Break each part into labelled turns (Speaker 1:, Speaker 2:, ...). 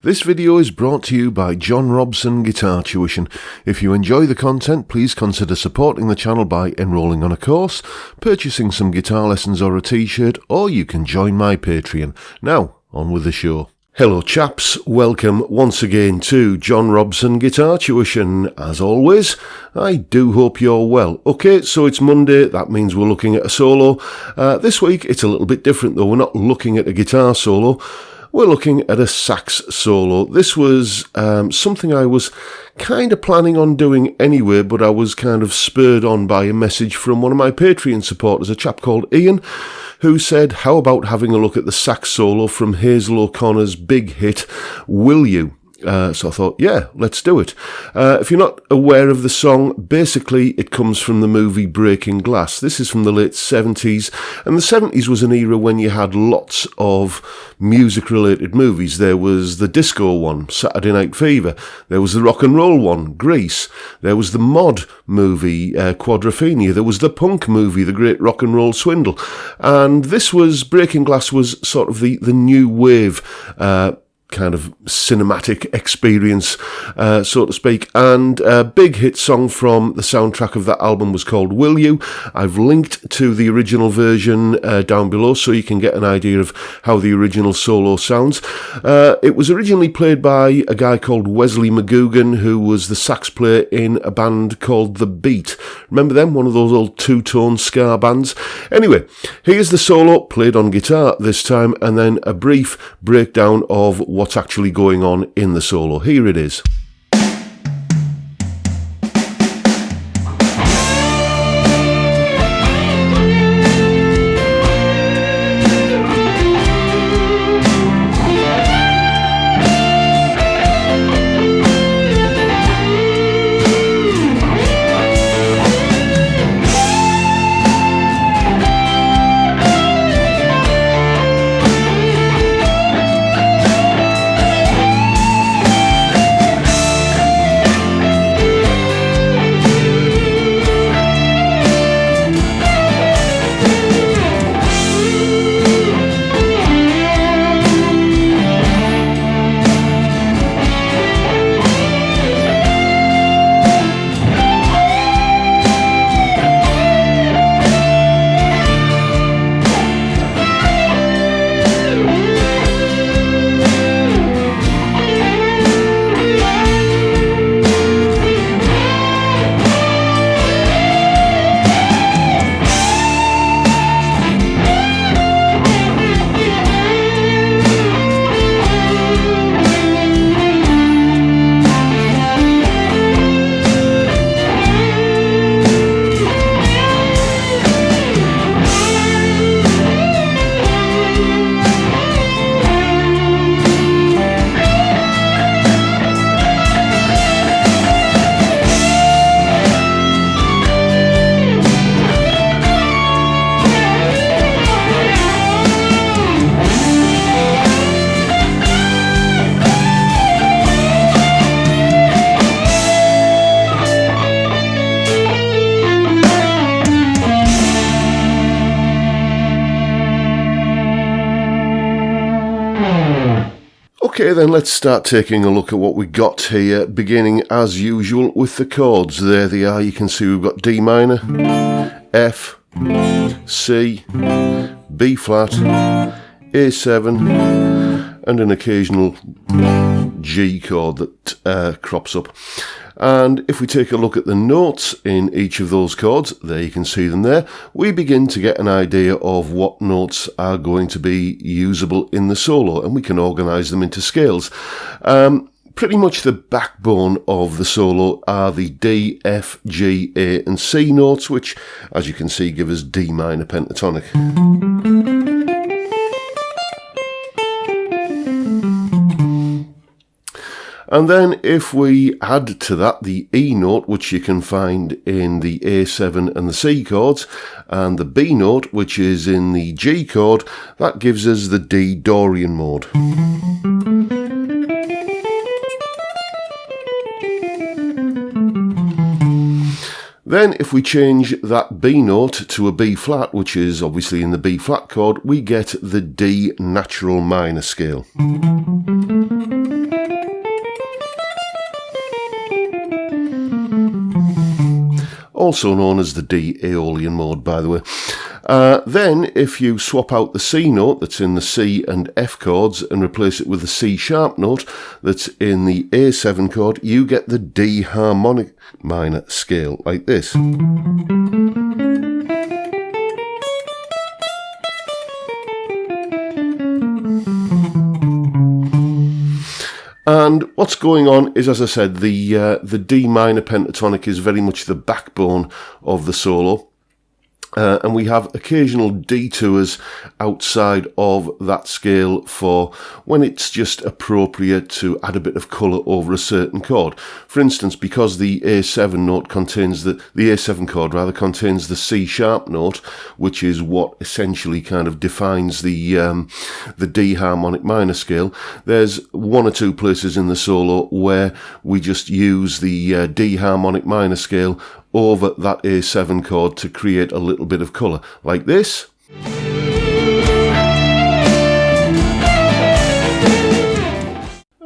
Speaker 1: This video is brought to you by John Robson Guitar Tuition. If you enjoy the content, please consider supporting the channel by enrolling on a course, purchasing some guitar lessons or a t-shirt, or you can join my Patreon. Now, on with the show. Hello chaps, welcome once again to John Robson Guitar Tuition. As always, I do hope you're well. Okay, so it's Monday, that means we're looking at a solo. This week it's a little bit different though, we're not looking at a guitar solo. We're looking at a sax solo. This was something I was kind of planning on doing anyway, but I was kind of spurred on by a message from one of my Patreon supporters, a chap called Ian, who said, how about having a look at the sax solo from Hazel O'Connor's big hit, Will You? So I thought, yeah, let's do it. If you're not aware of the song, basically it comes from the movie Breaking Glass. This is from the late 70s, and the 70s was an era when you had lots of music-related movies. There was the disco one, Saturday Night Fever. There was the rock and roll one, Grease. There was the mod movie, Quadrophenia. There was the punk movie, The Great Rock and Roll Swindle. And this was, Breaking Glass was sort of the new wave, kind of cinematic experience, so to speak, and a big hit song from the soundtrack of that album was called Will You. I've linked to the original version down below so you can get an idea of how the original solo sounds. It was originally played by a guy called Wesley McGugan, who was the sax player in a band called The Beat. Remember them? One of those old two-tone ska bands. Anyway, here's the solo played on guitar this time, and then a brief breakdown of what's actually going on in the solo. Here it is. Okay, then let's start taking a look at what we got here, beginning as usual with the chords. There they are. You can see we've got D minor, F, C, B flat, A7, and an occasional G chord that crops up. And if we take a look at the notes in each of those chords, there you can see them there, we begin to get an idea of what notes are going to be usable in the solo, and we can organise them into scales. Pretty much the backbone of the solo are the D, F, G, A and C notes, which, as you can see, give us D minor pentatonic. And then if we add to that the E note, which you can find in the A7 and the C chords, and the B note, which is in the G chord, that gives us the D Dorian mode. Then if we change that B note to a B flat, which is obviously in the B flat chord, we get the D natural minor scale. also known as the D Aeolian mode, by the way. Then, if you swap out the C note that's in the C and F chords and replace it with the C sharp note that's in the A7 chord, you get the D harmonic minor scale, like this. And what's going on is, as I said, the D minor pentatonic is very much the backbone of the solo. And we have occasional detours outside of that scale for when it's just appropriate to add a bit of colour over a certain chord. For instance, because the A7 note contains the A7 chord rather contains the C sharp note, which is what essentially kind of defines the D harmonic minor scale. There's one or two places in the solo where we just use the D harmonic minor scale over that A7 chord to create a little bit of colour, like this.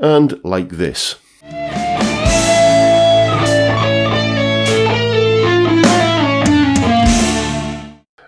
Speaker 1: And like this.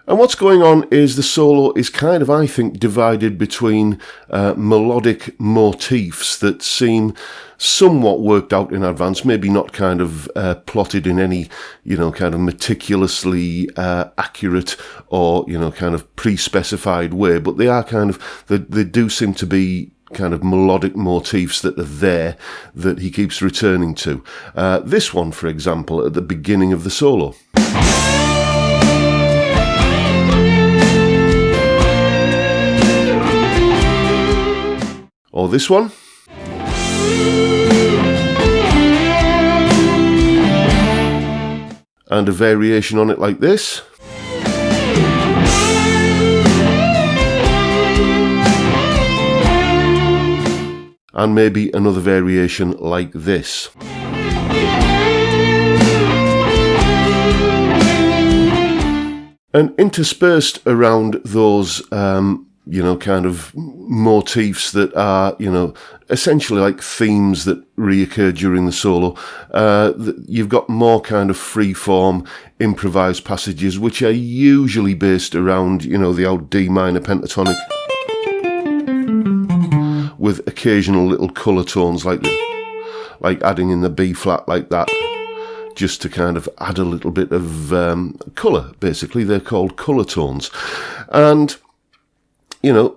Speaker 1: And what's going on is the solo is kind of, I think, divided between melodic motifs that seem somewhat worked out in advance, maybe not kind of plotted in any, kind of meticulously accurate or, kind of pre-specified way, but they are kind of, they do seem to be kind of melodic motifs that are there that he keeps returning to. This one, for example, at the beginning of the solo. Or this one. And a variation on it like this. And maybe another variation like this. And interspersed around those kind of motifs that are, essentially like themes that reoccur during the solo. You've got more kind of free-form, improvised passages, which are usually based around, the old D minor pentatonic, with occasional little colour tones like adding in the B flat like that, just to kind of add a little bit of colour, basically. They're called colour tones. And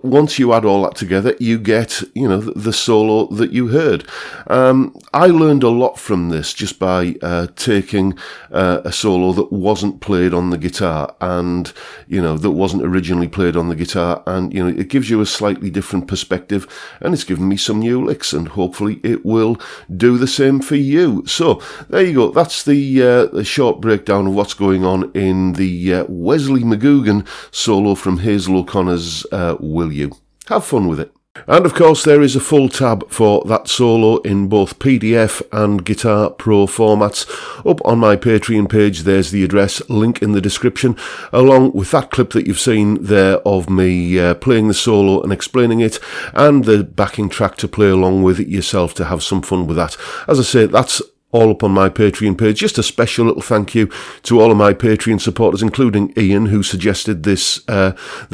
Speaker 1: once you add all that together, you get, the solo that you heard. I learned a lot from this just by taking a solo that wasn't played on the guitar and, that wasn't originally played on the guitar. And, it gives you a slightly different perspective, and it's given me some new licks, and hopefully it will do the same for you. So there you go. That's the short breakdown of what's going on in the Wesley McGugan solo from Hazel O'Connor's Will You. Have fun with it. And of course there is a full tab for that solo in both PDF and Guitar Pro formats up on my Patreon page. There's the address, link in the description, along with that clip that you've seen there of me playing the solo and explaining it, and the backing track to play along with it yourself to have some fun with that. As I say, that's all up on my Patreon page. Just a special little thank you to all of my Patreon supporters, including Ian, who suggested this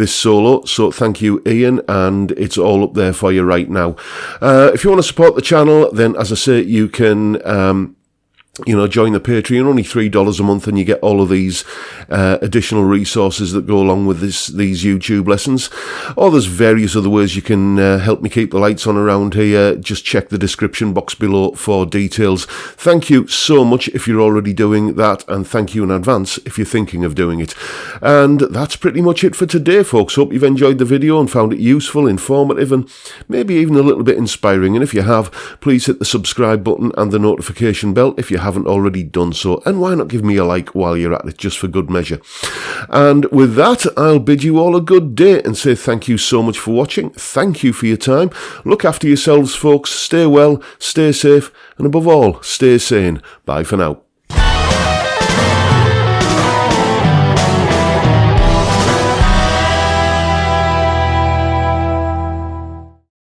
Speaker 1: solo. So thank you, Ian, and it's all up there for you right now. If you want to support the channel, then as I say, you can join the Patreon, only $3 a month, and you get all of these additional resources that go along with these YouTube lessons. Or there's various other ways you can help me keep the lights on around here. Just check the description box below for details. Thank you so much if you're already doing that, and thank you in advance if you're thinking of doing it. And that's pretty much it for today, folks. Hope you've enjoyed the video and found it useful, informative, and maybe even a little bit inspiring. And if you have, please hit the subscribe button and the notification bell if you haven't already done so, and why not give me a like while you're at it, just for good measure. And with that, I'll bid you all a good day and say thank you so much for watching. Thank you for your time. Look after yourselves, folks. Stay well, stay safe, and above all, stay sane. Bye for now.